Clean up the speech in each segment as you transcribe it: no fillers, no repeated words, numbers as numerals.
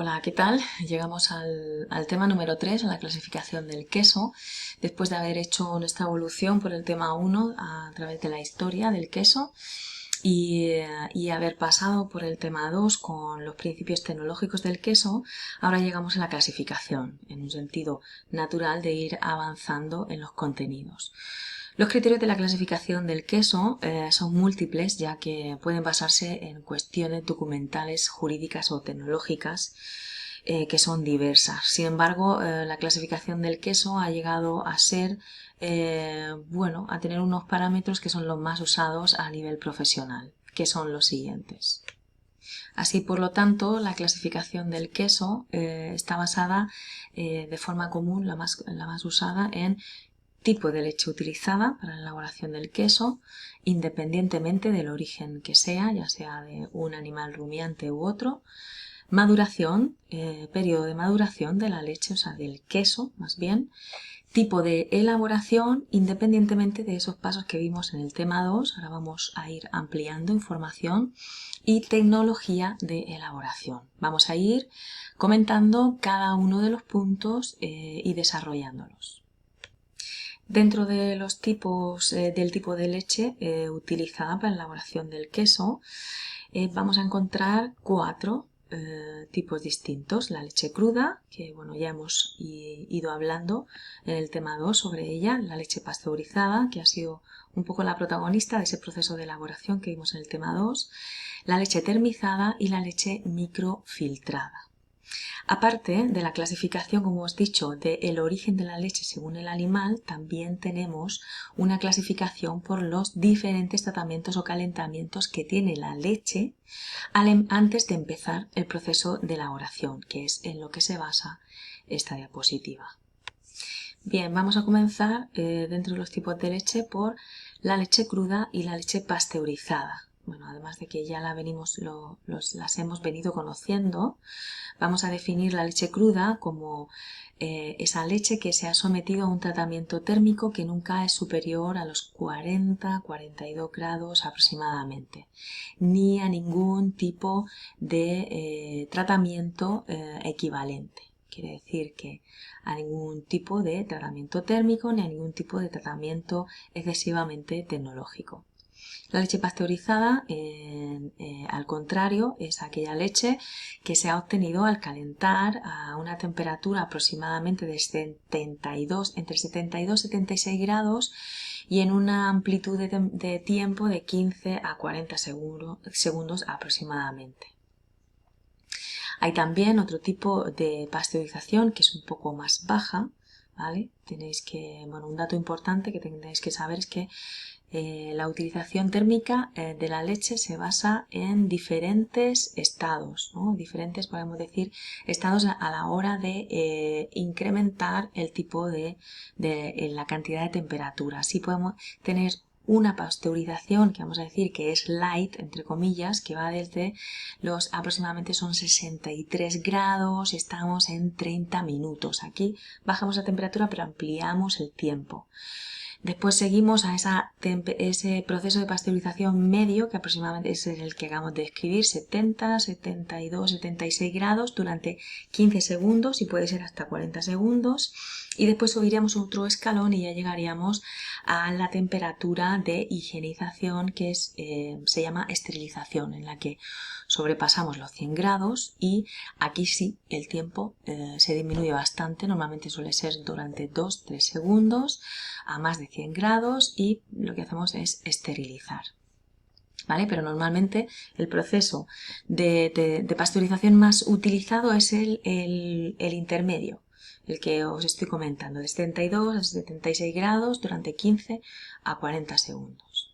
Hola, ¿qué tal? Llegamos al tema número 3, a la clasificación del queso, después de haber hecho nuestra evolución por el tema 1 a través de la historia del queso y haber pasado por el tema 2 con los principios tecnológicos del queso. Ahora llegamos a la clasificación, en un sentido natural de ir avanzando en los contenidos. Los criterios de la clasificación del queso son múltiples, ya que pueden basarse en cuestiones documentales, jurídicas o tecnológicas que son diversas. Sin embargo, la clasificación del queso ha llegado a ser, a tener unos parámetros que son los más usados a nivel profesional, que son los siguientes. Así, por lo tanto, la clasificación del queso está basada de forma común, la más usada, en tipo de leche utilizada para la elaboración del queso, independientemente del origen que sea, ya sea de un animal rumiante u otro. Maduración, periodo de maduración de la leche, o sea, del queso más bien. Tipo de elaboración, independientemente de esos pasos que vimos en el tema 2, ahora vamos a ir ampliando información. Y tecnología de elaboración. Vamos a ir comentando cada uno de los puntos y desarrollándolos. Dentro de los tipos del tipo de leche utilizada para la elaboración del queso, vamos a encontrar 4 tipos distintos. La leche cruda, que ya hemos ido hablando en el tema 2 sobre ella. La leche pasteurizada, que ha sido un poco la protagonista de ese proceso de elaboración que vimos en el tema 2. La leche termizada y la leche microfiltrada. Aparte de la clasificación, como os he dicho, del origen de la leche según el animal, también tenemos una clasificación por los diferentes tratamientos o calentamientos que tiene la leche antes de empezar el proceso de elaboración, que es en lo que se basa esta diapositiva. Bien, vamos a comenzar dentro de los tipos de leche por la leche cruda y la leche pasteurizada. Bueno, además de que ya las hemos venido conociendo, vamos a definir la leche cruda como esa leche que se ha sometido a un tratamiento térmico que nunca es superior a los 40-42 grados aproximadamente, ni a ningún tipo de tratamiento equivalente. Quiere decir que a ningún tipo de tratamiento térmico ni a ningún tipo de tratamiento excesivamente tecnológico. La leche pasteurizada, al contrario, es aquella leche que se ha obtenido al calentar a una temperatura aproximadamente de entre 72 y 76 grados y en una amplitud de tiempo de 15 a 40 segundos aproximadamente. Hay también otro tipo de pasteurización que es un poco más baja, ¿vale? Un dato importante que tendréis que saber es que la utilización térmica de la leche se basa en diferentes estados, ¿no? Diferentes, podemos decir, estados a la hora de incrementar el tipo de la cantidad de temperatura. Así podemos tener una pasteurización que vamos a decir que es light, entre comillas, que va desde los aproximadamente son 63 grados, estamos en 30 minutos. Aquí bajamos la temperatura pero ampliamos el tiempo. Después seguimos a ese proceso de pasteurización medio, que aproximadamente es el que acabamos de describir, 70, 72, 76 grados durante 15 segundos y puede ser hasta 40 segundos. Y después subiríamos otro escalón y ya llegaríamos a la temperatura de higienización que se llama esterilización, en la que sobrepasamos los 100 grados y aquí sí el tiempo se disminuye bastante, normalmente suele ser durante 2-3 segundos a más de 100 grados y lo que hacemos es esterilizar. ¿Vale? Pero normalmente el proceso de pasteurización más utilizado es el intermedio, el que os estoy comentando, de 72 a 76 grados durante 15 a 40 segundos.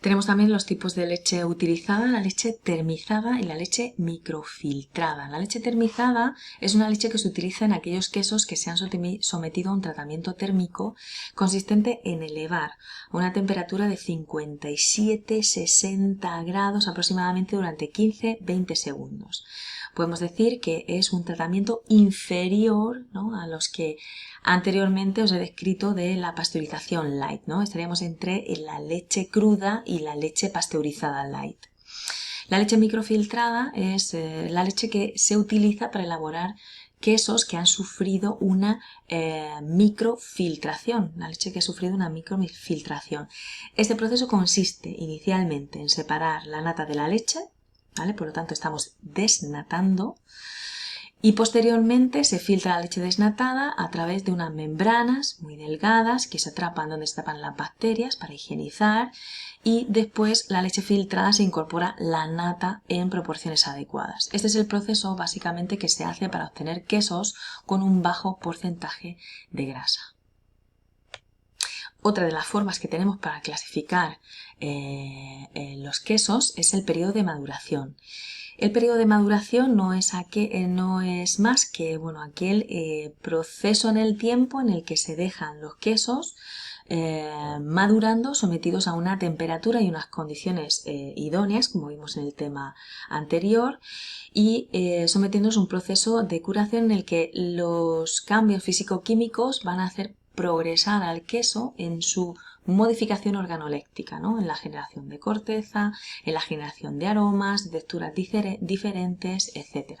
Tenemos también los tipos de leche utilizada, la leche termizada y la leche microfiltrada. La leche termizada es una leche que se utiliza en aquellos quesos que se han sometido a un tratamiento térmico consistente en elevar a una temperatura de 57-60 grados aproximadamente durante 15-20 segundos. Podemos decir que es un tratamiento inferior, ¿no?, a los que anteriormente os he descrito de la pasteurización light, ¿no? Estaríamos entre la leche cruda y la leche pasteurizada light. La leche microfiltrada es la leche que se utiliza para elaborar quesos que han sufrido una microfiltración, la leche que ha sufrido una microfiltración. Este proceso consiste inicialmente en separar la nata de la leche, ¿vale? Por lo tanto estamos desnatando, y posteriormente se filtra la leche desnatada a través de unas membranas muy delgadas que se atrapan donde se tapan las bacterias para higienizar, y después la leche filtrada se incorpora la nata en proporciones adecuadas. Este es el proceso básicamente que se hace para obtener quesos con un bajo porcentaje de grasa. Otra de las formas que tenemos para clasificar los quesos es el periodo de maduración. El periodo de maduración no es más que aquel proceso en el tiempo en el que se dejan los quesos madurando, sometidos a una temperatura y unas condiciones idóneas, como vimos en el tema anterior, y sometiéndose a un proceso de curación en el que los cambios físico-químicos van a hacer progresar al queso en su modificación organoléctica, ¿no? En la generación de corteza, en la generación de aromas, de texturas diferentes, etc.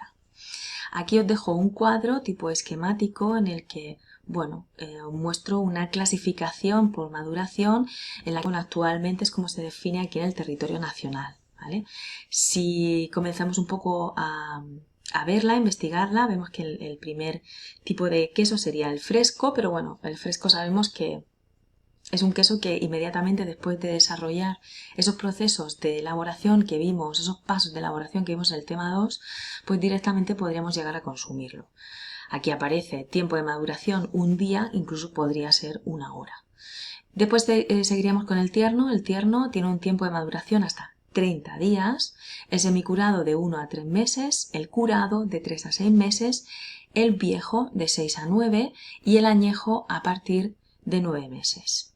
Aquí os dejo un cuadro tipo esquemático en el que os muestro una clasificación por maduración en la que actualmente es como se define aquí en el territorio nacional, ¿vale? Si comenzamos un poco a verla, a investigarla, vemos que el primer tipo de queso sería el fresco, pero bueno, el fresco sabemos que es un queso que inmediatamente después de desarrollar esos procesos de elaboración que vimos, esos pasos de elaboración que vimos en el tema 2, pues directamente podríamos llegar a consumirlo. Aquí aparece tiempo de maduración un día, incluso podría ser una hora. Después seguiríamos con el tierno. El tierno tiene un tiempo de maduración hasta 30 días, el semicurado de 1 a 3 meses, el curado de 3 a 6 meses, el viejo de 6 a 9 y el añejo a partir de 9 meses.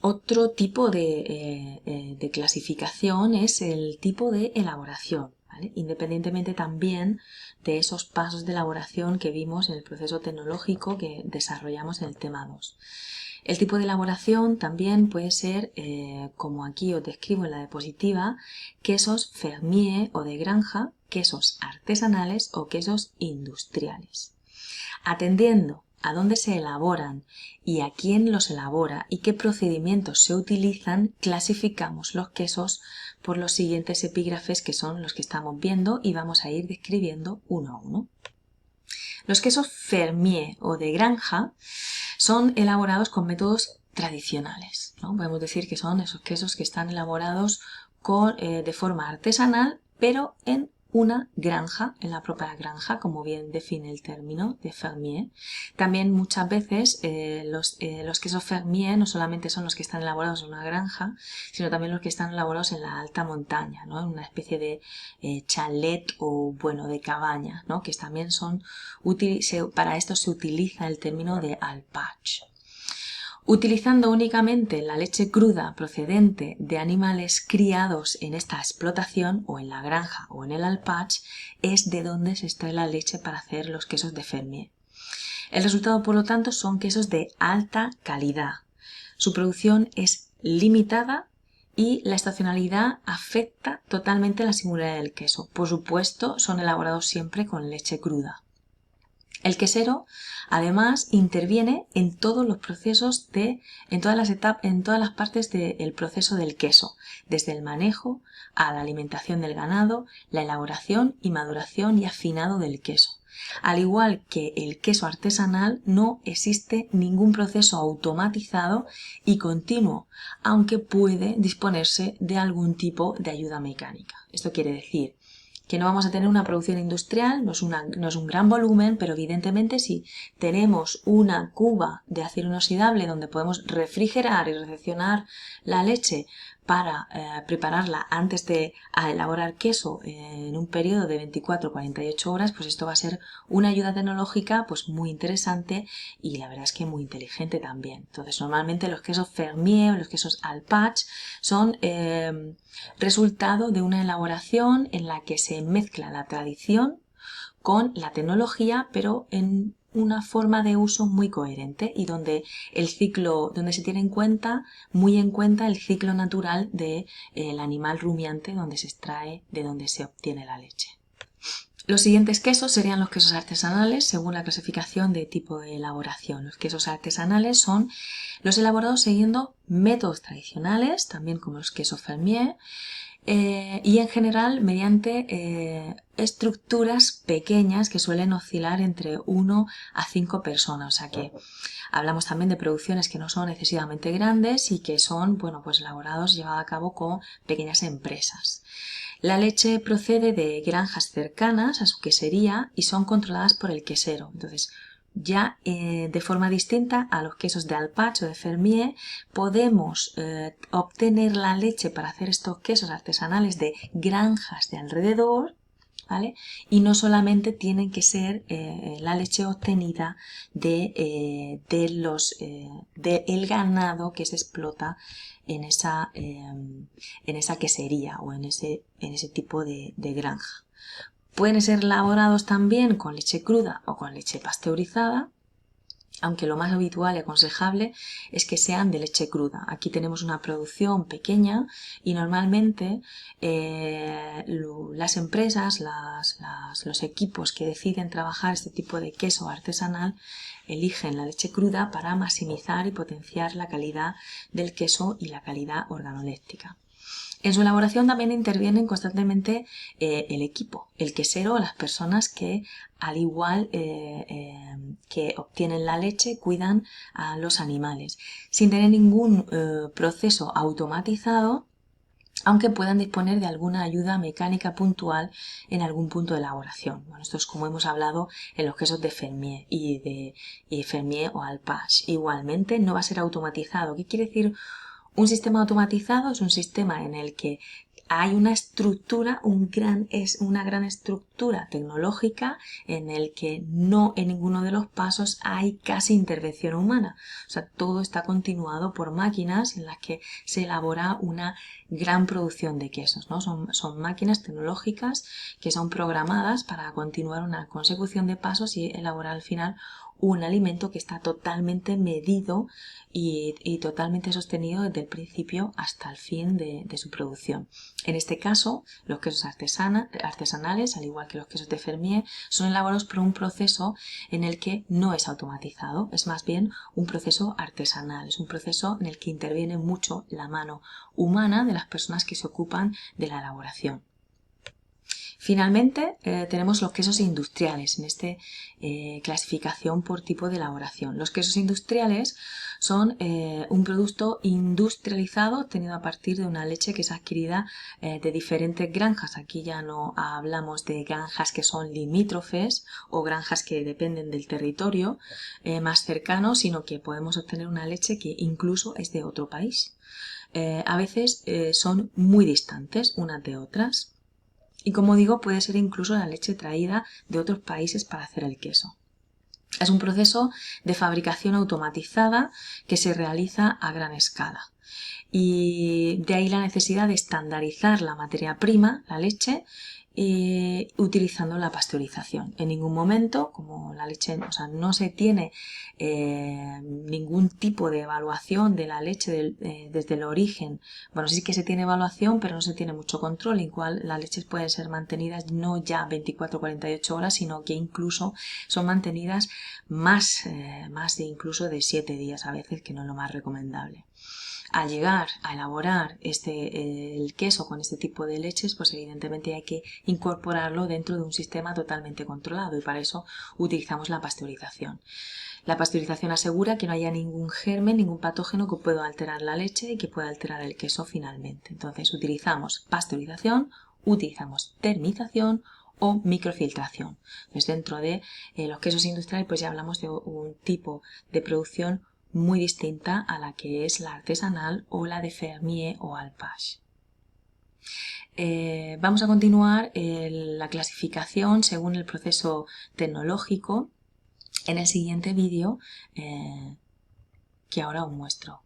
Otro tipo de clasificación es el tipo de elaboración, ¿vale? Independientemente también de esos pasos de elaboración que vimos en el proceso tecnológico que desarrollamos en el tema 2. El tipo de elaboración también puede ser, como aquí os describo en la diapositiva, quesos fermier o de granja, quesos artesanales o quesos industriales. Atendiendo a dónde se elaboran y a quién los elabora y qué procedimientos se utilizan, clasificamos los quesos por los siguientes epígrafes, que son los que estamos viendo, y vamos a ir describiendo uno a uno. Los quesos fermier o de granja son elaborados con métodos tradicionales, ¿no? Podemos decir que son esos quesos que están elaborados de forma artesanal, pero en una granja, en la propia granja, como bien define el término de fermier. También muchas veces los quesos fermier no solamente son los que están elaborados en una granja, sino también los que están elaborados en la alta montaña, ¿no? En una especie de chalet o de cabaña, ¿no? Que también para esto se utiliza el término de alpach. Utilizando únicamente la leche cruda procedente de animales criados en esta explotación o en la granja o en el alpach, es de donde se extrae la leche para hacer los quesos de fermier. El resultado, por lo tanto, son quesos de alta calidad. Su producción es limitada y la estacionalidad afecta totalmente la singularidad del queso. Por supuesto, son elaborados siempre con leche cruda. El quesero, además, interviene en todos los procesos en todas las partes del proceso del queso, desde el manejo a la alimentación del ganado, la elaboración y maduración y afinado del queso. Al igual que el queso artesanal, no existe ningún proceso automatizado y continuo, aunque puede disponerse de algún tipo de ayuda mecánica. Esto quiere decir que no vamos a tener una producción industrial, no es un gran volumen, pero evidentemente si tenemos una cuba de acero inoxidable donde podemos refrigerar y recepcionar la leche para prepararla antes de elaborar queso en un periodo de 24-48 horas, pues esto va a ser una ayuda tecnológica pues muy interesante y la verdad es que muy inteligente también. Entonces normalmente los quesos fermier o los quesos alpach son resultado de una elaboración en la que se mezcla la tradición con la tecnología, pero en una forma de uso muy coherente y donde donde se tiene muy en cuenta el ciclo natural del animal rumiante donde se extrae, de donde se obtiene la leche. Los siguientes quesos serían los quesos artesanales según la clasificación de tipo de elaboración. Los quesos artesanales son los elaborados siguiendo métodos tradicionales, también como los quesos fermier, y en general mediante estructuras pequeñas que suelen oscilar entre 1 a 5 personas, o sea que hablamos también de producciones que no son excesivamente grandes y que son, bueno, pues elaborados, llevados a cabo con pequeñas empresas. La leche procede de granjas cercanas a su quesería y son controladas por el quesero. Entonces, ya de forma distinta a los quesos de Alpach o de Fermier, podemos obtener la leche para hacer estos quesos artesanales de granjas de alrededor, ¿vale? Y no solamente tienen que ser la leche obtenida del ganado que se explota en esa quesería o en ese tipo de granja. Pueden ser elaborados también con leche cruda o con leche pasteurizada, aunque lo más habitual y aconsejable es que sean de leche cruda. Aquí tenemos una producción pequeña y normalmente las empresas, los equipos que deciden trabajar este tipo de queso artesanal eligen la leche cruda para maximizar y potenciar la calidad del queso y la calidad organoléptica. En su elaboración también intervienen constantemente el equipo, el quesero, las personas que al igual que obtienen la leche cuidan a los animales, sin tener ningún proceso automatizado, aunque puedan disponer de alguna ayuda mecánica puntual en algún punto de elaboración. Bueno, esto es como hemos hablado en los quesos de Fermier y Fermier o Alpach. Igualmente no va a ser automatizado. ¿Qué quiere decir? Un sistema automatizado es un sistema en el que hay una estructura, una gran estructura tecnológica en el que no en ninguno de los pasos hay casi intervención humana. O sea, todo está continuado por máquinas en las que se elabora una gran producción de quesos, ¿no? Son máquinas tecnológicas que son programadas para continuar una consecución de pasos y elaborar al final un alimento que está totalmente medido y totalmente sostenido desde el principio hasta el fin de su producción. En este caso, los quesos artesanales, al igual que los quesos de Fermier, son elaborados por un proceso en el que no es automatizado, es más bien un proceso artesanal, es un proceso en el que interviene mucho la mano humana de las personas que se ocupan de la elaboración. Finalmente tenemos los quesos industriales en esta clasificación por tipo de elaboración. Los quesos industriales son un producto industrializado obtenido a partir de una leche que es adquirida de diferentes granjas. Aquí ya no hablamos de granjas que son limítrofes o granjas que dependen del territorio más cercano, sino que podemos obtener una leche que incluso es de otro país. A veces son muy distantes unas de otras. Y como digo, puede ser incluso la leche traída de otros países para hacer el queso. Es un proceso de fabricación automatizada que se realiza a gran escala. Y de ahí la necesidad de estandarizar la materia prima, la leche, utilizando la pasteurización. En ningún momento, como la leche, o sea, no se tiene ningún tipo de evaluación de la leche desde el origen. Bueno, sí que se tiene evaluación, pero no se tiene mucho control, igual las leches pueden ser mantenidas no ya 24 o 48 horas, sino que incluso son mantenidas más de incluso de 7 días a veces, que no es lo más recomendable. Al llegar a elaborar el queso con este tipo de leches, pues evidentemente hay que incorporarlo dentro de un sistema totalmente controlado y para eso utilizamos la pasteurización. La pasteurización asegura que no haya ningún germen, ningún patógeno que pueda alterar la leche y que pueda alterar el queso finalmente. Entonces utilizamos pasteurización, utilizamos termización o microfiltración. Pues dentro de los quesos industriales pues ya hablamos de un tipo de producción muy distinta a la que es la artesanal o la de Fermier o Alpach. Vamos a continuar la clasificación según el proceso tecnológico en el siguiente vídeo que ahora os muestro.